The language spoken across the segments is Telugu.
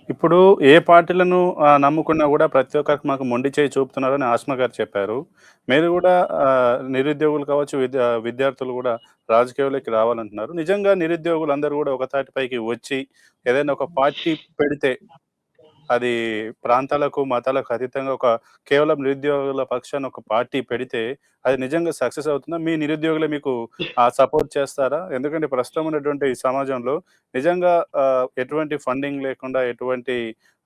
ఇప్పుడు ఏ పార్టీలను నమ్ముకున్నా గూడా ప్రతి ఒక్కరికి మాకు మొండి చేయి చూపుతున్నారని ఆస్మా గారు చెప్పారు. మీరు గూడా నిరుద్యోగులు కావచ్చు, విద్యార్థులు గూడా రాజకీయాల్లోకి రావాలంటున్నారు. నిజంగా నిరుద్యోగులందరూ గూడా ఒక తాటిపైకి వచ్చి ఏదైనా ఒక పార్టీ పెడితే అది ప్రాంతాలకు, మతాలకు అతీతంగా కేవలం నిరుద్యోగుల పక్షాన ఒక పార్టీ పెడితే అది నిజంగా సక్సెస్ అవుతుందా? మీ నిరుద్యోగులే మీకు సపోర్ట్ చేస్తారా? ఎందుకంటే ప్రస్తుతం ఉన్నటువంటి ఈ సమాజంలో నిజంగా ఎటువంటి ఫండింగ్ లేకుండా, ఎటువంటి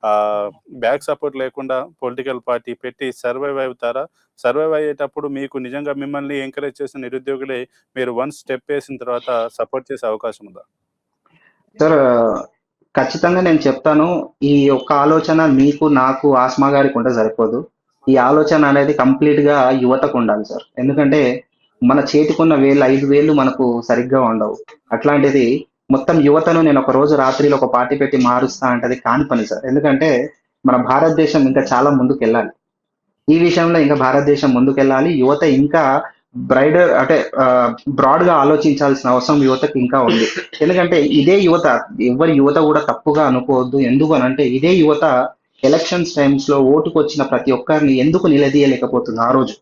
ఆహ్, బ్యాక్ సపోర్ట్ లేకుండా పొలిటికల్ పార్టీ పెట్టి సర్వైవ్ అవుతారా? సర్వైవ్ అయ్యేటప్పుడు మీకు నిజంగా మిమ్మల్ని ఎంకరేజ్ చేసిన నిరుద్యోగులే మీరు వన్ స్టెప్ ఏసిన తర్వాత సపోర్ట్ చేసే అవకాశం ఉందా? సార్ ఖచ్చితంగా నేను చెప్తాను. ఈ ఒక్క ఆలోచన మీకు, నాకు, ఆస్మా గారికి ఉంటే సరిపోదు. ఈ ఆలోచన అనేది కంప్లీట్‌గా యువతకు ఉండాలి సార్. ఎందుకంటే మన చేతికున్న వేళ్ళు 5 వేళ్ళు మనకు సరిగ్గా ఉండవు. అట్లాంటిది మొత్తం యువతను నేను ఒక రోజు రాత్రిలో ఒక పార్టీ పెట్టి మారుస్తా అంటే అది కాని పని సార్. ఎందుకంటే మన భారతదేశం ఇంకా చాలా ముందుకెళ్ళాలి. ఈ విషయంలో ఇంకా భారతదేశం ముందుకెళ్ళాలి. యువత ఇంకా బ్రైడర్ అంటే బ్రాడ్‌గా ఆలోచించాల్సిన అవసరం యువతకి ఇంకా ఉంది. ఎందుకంటే ఇదే యువత ఎవ్వరి యువత కూడా తప్పుగా అనుకోవద్దు. ఎందుకు అనంటే ఇదే యువత ఎలక్షన్స్ టైమ్స్‌లో ఓటుకొచ్చిన ప్రతి ఒక్కరిని ఎందుకు నిలదీయలేకపోతుంది ఆ రోజు.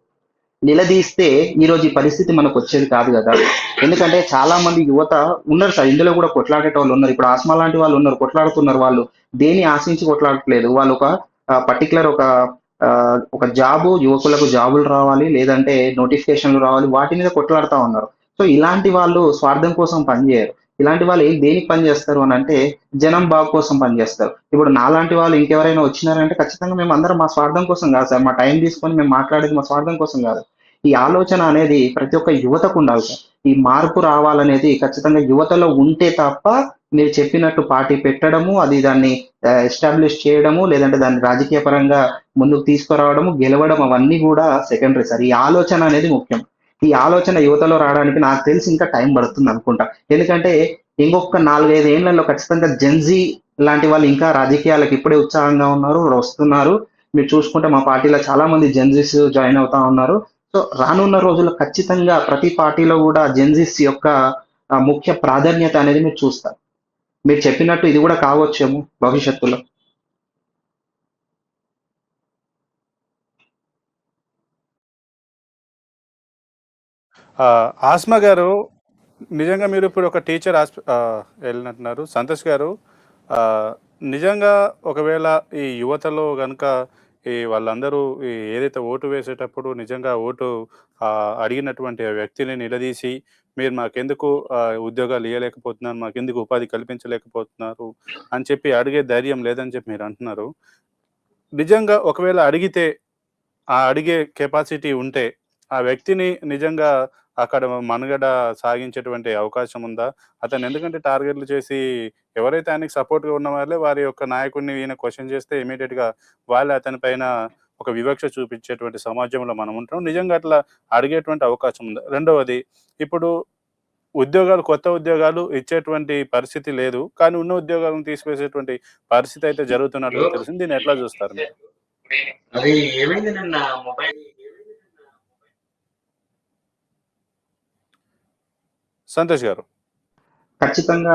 నిలదీస్తే ఈరోజు ఈ పరిస్థితి మనకొచ్చేది కాదు గదా! ఎందుకంటే చాలా మంది యువత ఉన్నారు సార్. ఇందులో గూడా కొట్లాడేటోళ్ళున్నారు. ఇప్పుడు ఆస్మా లాంటి వాళ్ళున్నారు. కొట్లాడుతున్నారు వాళ్ళు. దేన్ని ఆశించి కొట్లాడట్లేదు. వాళ్ళొక పర్టిక్యులర్ ఒక జాబు యువకులకు జాబులు రావాలి. లేదంటే నోటిఫికేషన్‌లు రావాలి. వాటి మీద కొట్లాడుతా ఉన్నారు. సో, ఇలాంటి వాళ్ళు స్వార్థం కోసం పనిజేయరు. ఇలాంటి వాళ్ళు దేనికి పని జేస్తారు అనంటే, జనం బాగు కోసం పనిజేస్తారు. ఇప్పుడు నాలాంటి వాళ్ళు ఇంకెవరైనా వచ్చినారంటే ఖచ్చితంగా మేమందరం మా స్వార్థం కోసం గాదు సార్. మా టైం తీసుకొని మేము మాట్లాడేది మా స్వార్థం కోసం గాదు. ఈ ఆలోచన అనేది ప్రతి ఒక్క యువతకుండాలి సార్. ఈ మార్పు రావాలనేది ఖచ్చితంగా యువతలో ఉంటే తప్ప మీరు చెప్పినట్టు పార్టీ పెట్టడము, అది దాన్ని ఎస్టాబ్లిష్ చేయడము, లేదంటే దాన్ని రాజకీయ పరంగా ముందుకు తీసుకురావడము, గెలవడం అవన్నీ గూడా సెకండరీ సార్. ఈ ఆలోచన అనేది ముఖ్యం. ఈ ఆలోచన యువతలో రావడానికి నాకు తెలిసి ఇంకా టైం పడుతుందనుకుంటా. ఎందుకంటే ఇంకొక 4, 5 ఏండ్లలో ఖచ్చితంగా జెన్‌జీ లాంటి వాళ్ళు ఇంకా రాజకీయాలకు ఇప్పుడే ఉత్సాహంగా ఉన్నారు, వస్తున్నారు. మీరు చూసుకుంటే మా పార్టీలో చాలా మంది జెన్‌జీస్ జాయిన్ అవుతా ఉన్నారు. సో, రానున్న రోజుల్లో ఖచ్చితంగా ప్రతి పార్టీలో గూడా జెన్‌జీస్ యొక్క ముఖ్య ప్రాధాన్యత అనేది మీరు చూస్తారు. మీరు చెప్పినట్టు ఇది గూడా కావచ్చేమో భవిష్యత్తులో. ఆస్మా గారు నిజంగా మీరిప్పుడు ఒక టీచర్ ఎళ్ళినట్టున్నారు. సంతోష్ గారు ఆహ్, నిజంగా ఒకవేళ ఈ యువతలో గనక వాళ్ళందరూ ఏదైతే ఓటు వేసేటప్పుడు నిజంగా అడిగినటువంటి ఆ వ్యక్తిని నిలదీసి, మీరు మాకెందుకు ఉద్యోగాలు ఇయ్యలేకపోతున్నారు, మాకెందుకు ఉపాధి కల్పించలేకపోతున్నారు అని చెప్పి అడిగే ధైర్యం లేదని చెప్పి మీరంటున్నారు. నిజంగా ఒకవేళ అడిగితే ఆ అడిగే కెపాసిటీ ఉంటే, ఆ వ్యక్తిని నిజంగా అక్కడ మనుగడ సాగించేటువంటి అవకాశం ఉందా? ఎందుకంటే టార్గెట్‌లు చేసి ఎవరైతే ఆయనకి సపోర్ట్‌గా ఉన్న వాళ్ళే వారి యొక్క నాయకుడిని ఈయన క్వెషన్ చేస్తే ఇమ్మీడియేట్‌గా వాళ్ళే అతని పైన ఒక వివక్ష చూపించేటువంటి సమాజంలో మనం ఉంటున్నాం. నిజంగా అట్లా అడిగేటువంటి అవకాశం ఉందా? రెండవది ఇప్పుడు కొత్త ఉద్యోగాలు ఇచ్చేటువంటి పరిస్థితి లేదు. కానీ ఉన్న ఉద్యోగాలను తీసివేసేటువంటి పరిస్థితి అయితే జరుగుతున్నట్టుగా తెలిసింది. దీన్ని ఎట్లా చూస్తారు మీరు? అది ఏమైంది నిన్న మొబైల్ సంతోష్ గారు. ఖచ్చితంగా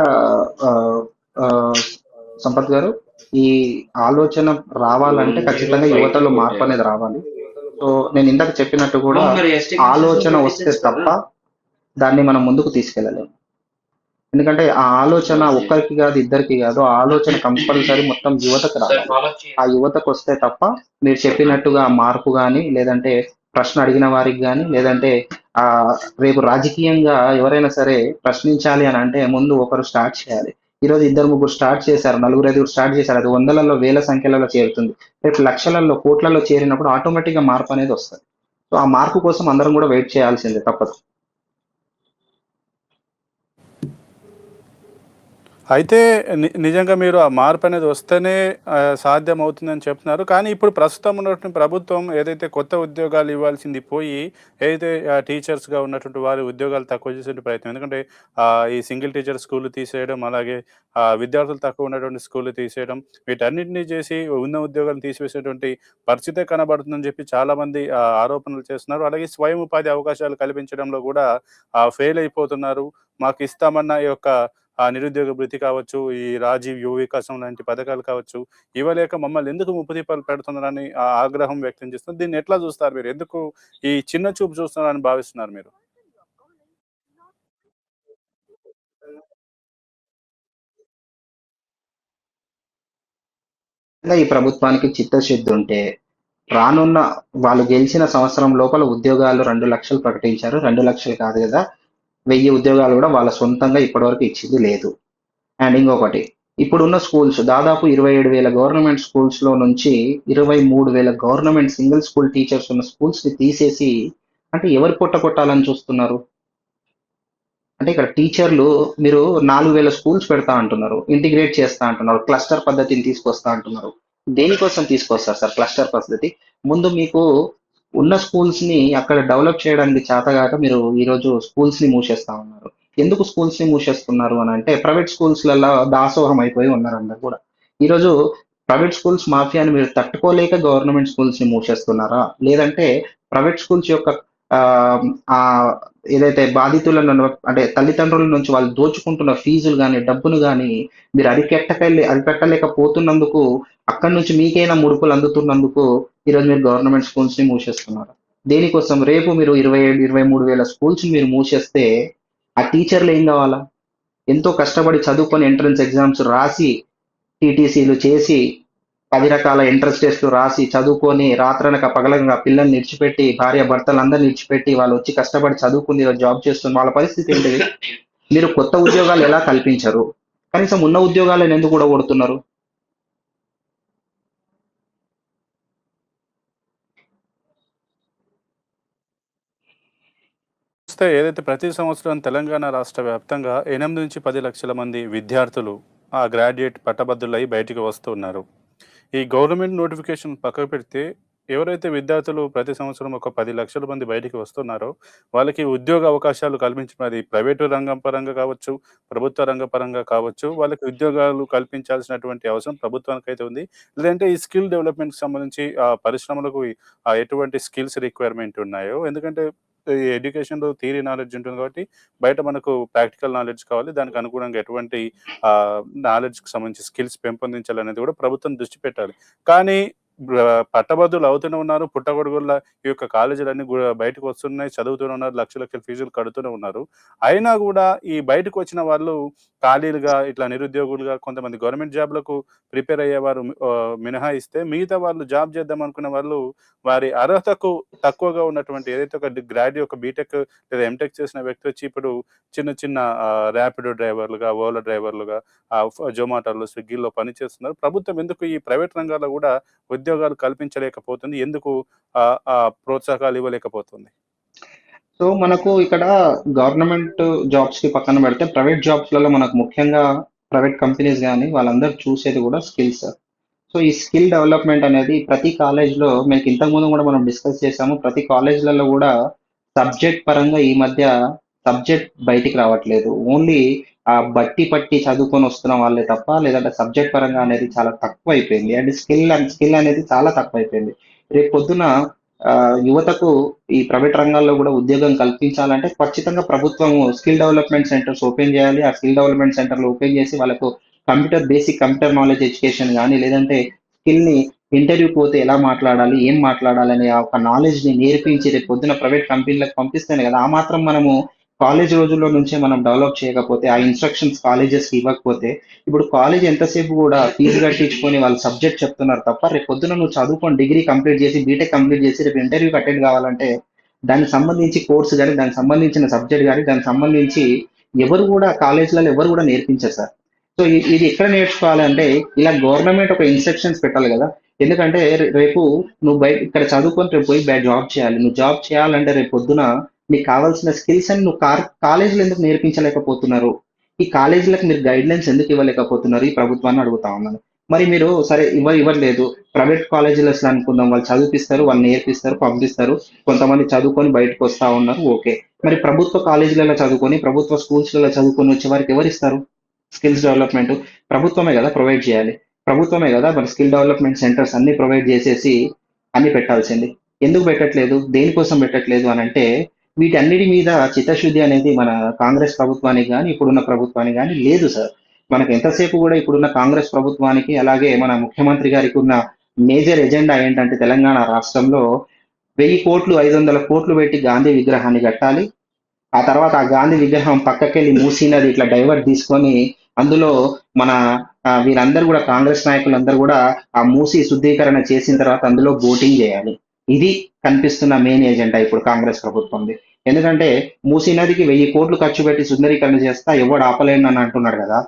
ఆహ్, ఆహ్, సంపత్ గారు, ఈ ఆలోచన రావాలంటే ఖచ్చితంగా యువతలో మార్పనేది రావాలి. సో, నేను ఇందాక చెప్పినట్టు గూడా ఆలోచన వస్తే తప్ప దాన్ని మనం ముందుకు తీసుకెళ్ళలేం. ఎందుకంటే ఆ ఆలోచన ఒక్కరికి గాదు, ఇద్దరికి గాదు. ఆ ఆలోచన కంపల్సరీ మొత్తం యువతకు రావాలి. ఆ యువతకొస్తే తప్ప మీరు చెప్పినట్టుగా మార్పు గాని, లేదంటే ప్రశ్న అడిగిన వారికి గాని, లేదంటే ఆహ్, రేపు రాజకీయంగా ఎవరైనా సరే ప్రశ్నించాలి అనంటే ముందు ఒకరు స్టార్ట్ చేయాలి. ఈరోజు ఇద్దరు, ముగ్గురు స్టార్ట్ చేశారు. నలుగురు, ఐదుగురు స్టార్ట్ చేశారు. అది వందలలో, వేల సంఖ్యలలో చేరుతుంది. రేపు లక్షలలో, కోట్లలో చేరినప్పుడు ఆటోమేటిక్‌గా మార్పనేదొస్తది. సో, ఆ మార్పు కోసం అందరం గూడా వెయిట్ చేయాల్సిందే తప్పదు. అయితే నిజంగా మీరు ఆ మార్పనేది వస్తేనే సాధ్యమవుతుందని చెప్తున్నారు. కానీ ఇప్పుడు ప్రస్తుతం ఉన్నటువంటి ప్రభుత్వం ఏదైతే కొత్త ఉద్యోగాలు ఇవ్వాల్సింది పోయి, ఏదైతే టీచర్స్‌గా ఉన్నటువంటి వారి ఉద్యోగాలు తక్కువ చేసే ప్రయత్నం. ఎందుకంటే ఈ సింగిల్ టీచర్ స్కూల్‌లు తీసేయడం, అలాగే విద్యార్థులు తక్కువ ఉన్నటువంటి స్కూల్‌లు తీసేయడం, వీటన్నిటిని చేసి ఉన్న ఉద్యోగాలను తీసివేసేటువంటి పరిస్థితే కనబడుతుందని చెప్పి చాలామంది ఆరోపణలు చేస్తున్నారు. అలాగే స్వయం ఉపాధి అవకాశాలు కల్పించడంలో కూడా ఫెయిల్ అయిపోతున్నారు. మాకు ఇస్తామన్న ఈ యొక్క నిరుద్యోగ భృతి కావచ్చు, ఈ రాజీవ్ యువ వికాసం లాంటి పథకాలు కావచ్చు, ఇవ్వలేక మమ్మల్ని ఎందుకు ముప్పు తిప్పలు పెడుతున్నారని ఆగ్రహం వ్యక్తం చేస్తున్నారు. దీన్ని ఎట్లా చూస్తారు మీరు? ఎందుకు ఈ చిన్న చూపు చూస్తున్నారని భావిస్తున్నారు మీరు? ఈ ప్రభుత్వానికి చిత్తశుద్ధి ఉంటే రానున్న వాళ్ళు గెలిచిన సంవత్సరం లోపల ఉద్యోగాలు 2,00,000 ప్రకటించారు. 2,00,000 కాదు కదా! 1000 ఉద్యోగాలు కూడా వాళ్ళ సొంతంగా ఇప్పటివరకు ఇచ్చింది లేదు. అండ్ ఇంకొకటి, ఇప్పుడున్న స్కూల్స్ దాదాపు 27,000 గవర్నమెంట్ స్కూల్స్‌లో నుంచి 23,000 గవర్నమెంట్ సింగిల్ స్కూల్ టీచర్స్ ఉన్న స్కూల్స్‌ని తీసేసి అంటే ఎవరి పొట్ట కొట్టాలని చూస్తున్నారు? అంటే ఇక్కడ టీచర్లు మీరు 4,000 స్కూల్స్ పెడతా అంటున్నారు. ఇంటిగ్రేట్ చేస్తా అంటున్నారు. క్లస్టర్ పద్ధతిని తీసుకొస్తా అంటున్నారు. దేనికోసం తీసుకొస్తారు సార్ క్లస్టర్ పద్ధతి? ముందు మీకు ఉన్న స్కూల్స్‌ని అక్కడ డెవలప్ చేయడానికి చేతగాక మీరు ఈరోజు స్కూల్స్‌ని మూసేస్తా ఉన్నారు. ఎందుకు స్కూల్స్‌ని మూసేస్తున్నారు అనంటే ప్రైవేట్ స్కూల్స్‌లల్ల దాసోహం అయిపోయి ఉన్నారు అందరూ కూడా. ఈరోజు ప్రైవేట్ స్కూల్స్ మాఫియాని మీరు తట్టుకోలేక గవర్నమెంట్ స్కూల్స్‌ని మూసేస్తున్నారా? లేదంటే ప్రైవేట్ స్కూల్స్ యొక్క ఆహ్, ఆహ్, ఏదైతే బాధితులను అంటే తల్లిదండ్రుల నుంచి వాళ్ళు దోచుకుంటున్న ఫీజులు గాని, డబ్బును గాని మీరు అరికట్టలేకపోతున్నందుకు అక్కడి నుంచి మీకైనా ముడుపులు అందుతున్నందుకు ఈరోజు మీరు గవర్నమెంట్ స్కూల్స్‌ని మూసేస్తున్నారు. దేనికోసం? రేపు మీరు 27, 23,000 స్కూల్స్‌ని మీరు మూసేస్తే ఆ టీచర్లు ఏం గావాలా? ఎంతో కష్టపడి చదువుకొని ఎంట్రన్స్ ఎగ్జామ్స్ రాసి, టీటీసీలు చేసి 10 రకాల ఎంట్రన్స్ టెస్ట్‌లు రాసి, చదువుకొని రాత్రనక పగలనక పిల్లల్ని ఇడిచిపెట్టి, భార్యాభర్తలందరిని ఇడిచిపెట్టి వాళ్ళొచ్చి కష్టపడి చదువుకుంది ఈరోజు జాబ్ చేస్తున్న వాళ్ళ పరిస్థితి ఏంటిది? మీరు కొత్త ఉద్యోగాలు ఎలా కల్పించరు? కనీసం ఉన్న ఉద్యోగాలను ఎందుకు ఊడగొడుతున్నారు? చూస్తే ఏదైతే ప్రతి సంవత్సరం తెలంగాణ రాష్ట్ర వ్యాప్తంగా 8-10 లక్షల మంది విద్యార్థులు గ్రాడ్యుయేట్ పట్టభద్రులై బయటికి వస్తున్నారు. ఈ గవర్నమెంట్ నోటిఫికేషన్ పక్కకు పెడితే ఎవరైతే విద్యార్థులు ప్రతి సంవత్సరం ఒక 10 లక్షల మంది బయటికి వస్తున్నారో వాళ్ళకి ఉద్యోగ అవకాశాలు కల్పించడం, అది ప్రైవేటు రంగం పరంగా కావచ్చు, ప్రభుత్వ రంగ పరంగా కావచ్చు, వాళ్ళకి ఉద్యోగాలు కల్పించాల్సినటువంటి అవసరం ప్రభుత్వానికైతే ఉంది. లేదంటే ఈ స్కిల్ డెవలప్‌మెంట్‌కి సంబంధించి పరిశ్రమలకు ఎటువంటి స్కిల్స్ రిక్వైర్‌మెంట్ ఉన్నాయో, ఎందుకంటే ఈ ఎడ్యుకేషన్‌లో థియరీ నాలెడ్జ్ ఉంటుంది కాబట్టి, బయట మనకు ప్రాక్టికల్ నాలెడ్జ్ కావాలి. దానికి అనుగుణంగా ఎటువంటి నాలెడ్జ్‌కి సంబంధించి స్కిల్స్ పెంపొందించాలనేది కూడా ప్రభుత్వం దృష్టి పెట్టాలి. కానీ పట్టభద్రులు అవుతూనే ఉన్నారు. పుట్టగొడుగుల్లా ఈ యొక్క కాలేజీలన్నీ బయటకు వస్తున్నాయి. చదువుతూనే ఉన్నారు. లక్షల లక్షల ఫీజులు కడుతూనే ఉన్నారు. అయినా గూడా ఈ బయటకు వచ్చిన వాళ్ళు ఖాళీలుగా ఇట్లా నిరుద్యోగులుగా కొంతమంది గవర్నమెంట్ జాబ్‌లకు ప్రిపేర్ అయ్యేవారు మినహాయిస్తే మిగతా వాళ్ళు జాబ్ చేద్దాం అనుకున్న వాళ్ళు వారి అర్హతకు తక్కువగా ఉన్నటువంటి ఏదైతే ఒక ఒక బీటెక్ లేదా ఎంటెక్ చేసిన వ్యక్తి వచ్చి ఇప్పుడు చిన్న చిన్న ర్యాపిడో డ్రైవర్లుగా, ఓలా డ్రైవర్లుగా, జొమాటోలో, స్విగ్గీలో పనిచేస్తున్నారు. ప్రభుత్వం ఎందుకు ఈ ప్రైవేట్ రంగాల్లో గూడా ఉద్యోగాలు కల్పించలేకపోతుంది? ఎందుకు ప్రోత్సాహకాలు ఇవ్వలేకపోతుంది? సో, మనకు ఇక్కడ గవర్నమెంట్ జాబ్స్‌కి పక్కన పెడితే ప్రైవేట్ జాబ్స్‌లలో మనకు ముఖ్యంగా ప్రైవేట్ కంపెనీస్ గాని వాళ్ళందరూ చూసేది కూడా స్కిల్స్. సో, ఈ స్కిల్ డెవలప్‌మెంట్ అనేది ప్రతి కాలేజ్‌లో మీకు ఇంతకుముందు కూడా మనం డిస్కస్ చేసాము. ప్రతి కాలేజ్‌లలో కూడా సబ్జెక్ట్ పరంగా ఈ మధ్య సబ్జెక్ట్ బయటికి రావట్లేదు. ఓన్లీ బట్టి పట్టి చదువుకొని వస్తున్న వాళ్ళే తప్ప లేదంటే సబ్జెక్ట్ పరంగా అనేది చాలా తక్కువైపోయింది. అండ్ స్కిల్ అనేది చాలా తక్కువైపోయింది. రేపు పొద్దున యువతకు ఈ ప్రైవేట్ రంగాల్లో కూడా ఉద్యోగం కల్పించాలంటే ఖచ్చితంగా ప్రభుత్వము స్కిల్ డెవలప్‌మెంట్ సెంటర్స్ ఓపెన్ చేయాలి. ఆ స్కిల్ డెవలప్‌మెంట్ సెంటర్‌లు ఓపెన్ చేసి వాళ్ళకు బేసిక్ కంప్యూటర్ నాలెడ్జ్ ఎడ్యుకేషన్ గాని, లేదంటే స్కిల్‌ని ఇంటర్వ్యూకి పోతే ఎలా మాట్లాడాలి, ఏం మాట్లాడాలనే ఆ ఒక నాలెడ్జ్‌ని నేర్పించి రేపు పొద్దున ప్రైవేట్ కంపెనీలకు పంపిస్తేనే కదా! ఆ మాత్రం మనము కాలేజ్ రోజుల్లో నుంచే మనం డెవలప్ చేయకపోతే, ఆ ఇన్‌స్ట్రక్షన్స్ కాలేజెస్‌కి ఇవ్వకపోతే, ఇప్పుడు కాలేజ్ ఎంతసేపు కూడా ఫీజు కట్టించుకొని వాళ్ళు సబ్జెక్ట్ చెప్తున్నారు తప్ప, రేపు పొద్దున నువ్వు చదువుకొని డిగ్రీ కంప్లీట్ చేసి, బీటెక్ కంప్లీట్ చేసి రేపు ఇంటర్వ్యూకి అటెండ్ కావాలంటే, దానికి సంబంధించి కోర్స్ గాని, దానికి సంబంధించిన సబ్జెక్ట్ గాని, దానికి సంబంధించి ఎవరు కూడా కాలేజ్‌లలో ఎవరు కూడా నేర్పించరు సార్. సో, ఇది ఎక్కడ నేర్చుకోవాలంటే, ఇలా గవర్నమెంట్ ఒక ఇన్‌స్ట్రక్షన్స్ పెట్టాలి గదా! ఎందుకంటే రేపు నువ్వు ఇక్కడ చదువుకొని రేపు పోయి జాబ్ చేయాలి. నువ్వు జాబ్ చేయాలంటే రేపు పొద్దున నీకు కావాల్సిన స్కిల్స్ అని నువ్వు కాలేజీలో ఎందుకు నేర్పించలేకపోతున్నారు? ఈ కాలేజీలకు మీరు గైడ్‌లైన్స్ ఎందుకు ఇవ్వలేకపోతున్నారు? ఈ ప్రభుత్వాన్ని అడుగుతా ఉన్నాను. మరి మీరు సరే ఇవ్వట్లేదు. ప్రైవేట్ కాలేజీలెస్‌లో అనుకుందాం. వాళ్ళు చదివిపిస్తారు, వాళ్ళు నేర్పిస్తారు, పంపిస్తారు. కొంతమంది చదువుకొని బయటకొస్తా ఉన్నారు. ఓకే. మరి ప్రభుత్వ కాలేజీలలో చదువుకొని, ప్రభుత్వ స్కూల్స్‌లలో చదువుకొని వచ్చే వారికి ఎవరిస్తారు? స్కిల్స్ డెవలప్‌మెంట్ ప్రభుత్వమే గదా! ప్రొవైడ్ చేయాలి. ప్రభుత్వమే గదా! మరి స్కిల్ డెవలప్‌మెంట్ సెంటర్స్ అన్నీ ప్రొవైడ్ చేసేసి అన్నీ పెట్టాల్సింది. ఎందుకు పెట్టట్లేదు? దేనికోసం పెట్టట్లేదు అనంటే, వీటన్నిటి మీద చిత్తశుద్ధి అనేది మన కాంగ్రెస్ ప్రభుత్వానికి కానీ ఇప్పుడున్న ప్రభుత్వానికి కానీ లేదు సార్. మనకు ఎంతసేపు కూడా ఇప్పుడున్న కాంగ్రెస్ ప్రభుత్వానికి అలాగే మన ముఖ్యమంత్రి గారికి ఉన్న మేజర్ ఎజెండా ఏంటంటే తెలంగాణ రాష్ట్రంలో 1000 కోట్లు 500 కోట్లు పెట్టి గాంధీ విగ్రహాన్ని కట్టాలి. ఆ తర్వాత ఆ గాంధీ విగ్రహం పక్కకెళ్ళి మూసీ నది ఇట్లా డైవర్ట్ తీసుకొని అందులో మన వీరందరూ కూడా కాంగ్రెస్ నాయకులందరూ కూడా ఆ మూసీ శుద్ధీకరణ చేసిన తర్వాత అందులో బోటింగ్ చేయాలి. ఇది కనిపిస్తున్న మెయిన్ ఎజెండా ఇప్పుడు కాంగ్రెస్ ప్రభుత్వంది. ఎందుకంటే మూసీ నదికి 1000 కోట్లు ఖర్చు పెట్టి సుందరీకరణ చేస్తా ఎవడు ఆపలేను అని అంటున్నాడు కదా.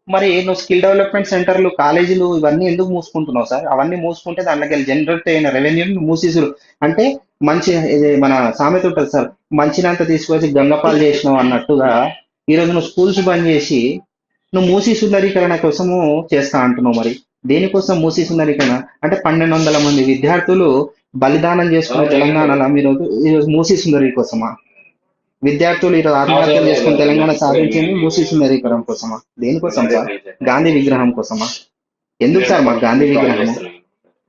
మరి నువ్వు స్కిల్ డెవలప్మెంట్ సెంటర్లు కాలేజీలు ఇవన్నీ ఎందుకు మూసుకుంటున్నావు సార్? అవన్నీ మూసుకుంటే దాంట్లోకి వెళ్ళి జనరేట్ అయిన రెవెన్యూని మూసేసుడు అంటే మంచి ఇది మన సామెత ఉంటుంది సార్, మంచినంత తీసుకొచ్చి గంగపాలు చేసినావు అన్నట్టుగా ఈరోజు నువ్వు స్కూల్స్ బంద్ చేసి నువ్వు మూసీ సుందరీకరణ కోసము చేస్తా అంటున్నావు. మరి దేనికోసం మూసీ సుందరీకరణ? అంటే 1200 మంది విద్యార్థులు బలిదానం చేసుకున్న తెలంగాణలో మీరు ఈరోజు మూసీ సుందరి కోసమా? విద్యార్థులు ఈరోజు ఆత్మహత్యలు చేసుకుని తెలంగాణ సాధించింది మూసీ సుందరీకరణ కోసమా? దేనికోసం సార్? గాంధీ విగ్రహం కోసమా? ఎందుకు సార్ మాకు గాంధీ విగ్రహము?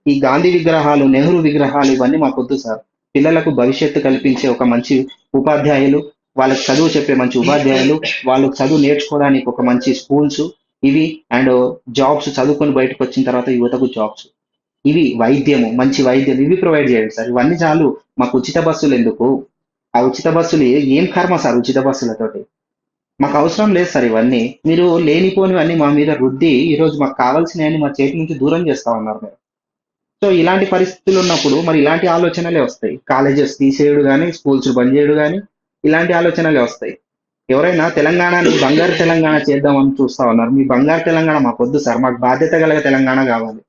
ఈ గాంధీ విగ్రహాలు నెహ్రూ విగ్రహాలు ఇవన్నీ మాకొద్దు సార్. పిల్లలకు భవిష్యత్తు కల్పించే ఒక మంచి ఉపాధ్యాయులు, వాళ్ళకి చదువు చెప్పే మంచి ఉపాధ్యాయులు, వాళ్ళకి చదువు నేర్చుకోవడానికి ఒక మంచి స్కూల్స్ ఇవి, అండ్ జాబ్స్ చదువుకొని బయటకు వచ్చిన తర్వాత యువతకు జాబ్స్, ఇవి వైద్యము మంచి వైద్యం ఇవి ప్రొవైడ్ చేయండి సార్. ఇవన్నీ చాలు. మాకు ఉచిత బస్సులు ఎందుకు? ఆ ఉచిత బస్సులు ఏం కర్మ సార్ ఉచిత బస్సులతోటి? మాకు అవసరం లేదు సార్ ఇవన్నీ. మీరు లేనిపోనివన్నీ మా మీద రుద్ది ఈరోజు మాకు కావాల్సినవన్నీ మా చేతి నుంచి దూరం చేస్తా ఉన్నారు మీరు. సో ఇలాంటి పరిస్థితులు ఉన్నప్పుడు మరి ఇలాంటి ఆలోచనలే వస్తాయి. కాలేజెస్ తీసేయడు కానీ స్కూల్స్ బంద్ చేయడు కానీ ఇలాంటి ఆలోచనలే వస్తాయి. ఎవరైనా తెలంగాణని బంగారు తెలంగాణ చేద్దామని చూస్తా ఉన్నారు. మీ బంగారు తెలంగాణ మాకు వద్దు సార్. మాకు బాధ్యత గల తెలంగాణ కావాలి.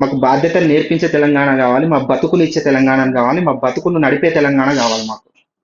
మాకు బాధ్యతను నేర్పించే తెలంగాణ కావాలి. మా బతుకులు ఇచ్చే తెలంగాణ కావాలి. మా బతుకులు నడిపే తెలంగాణ కావాలి మాకు.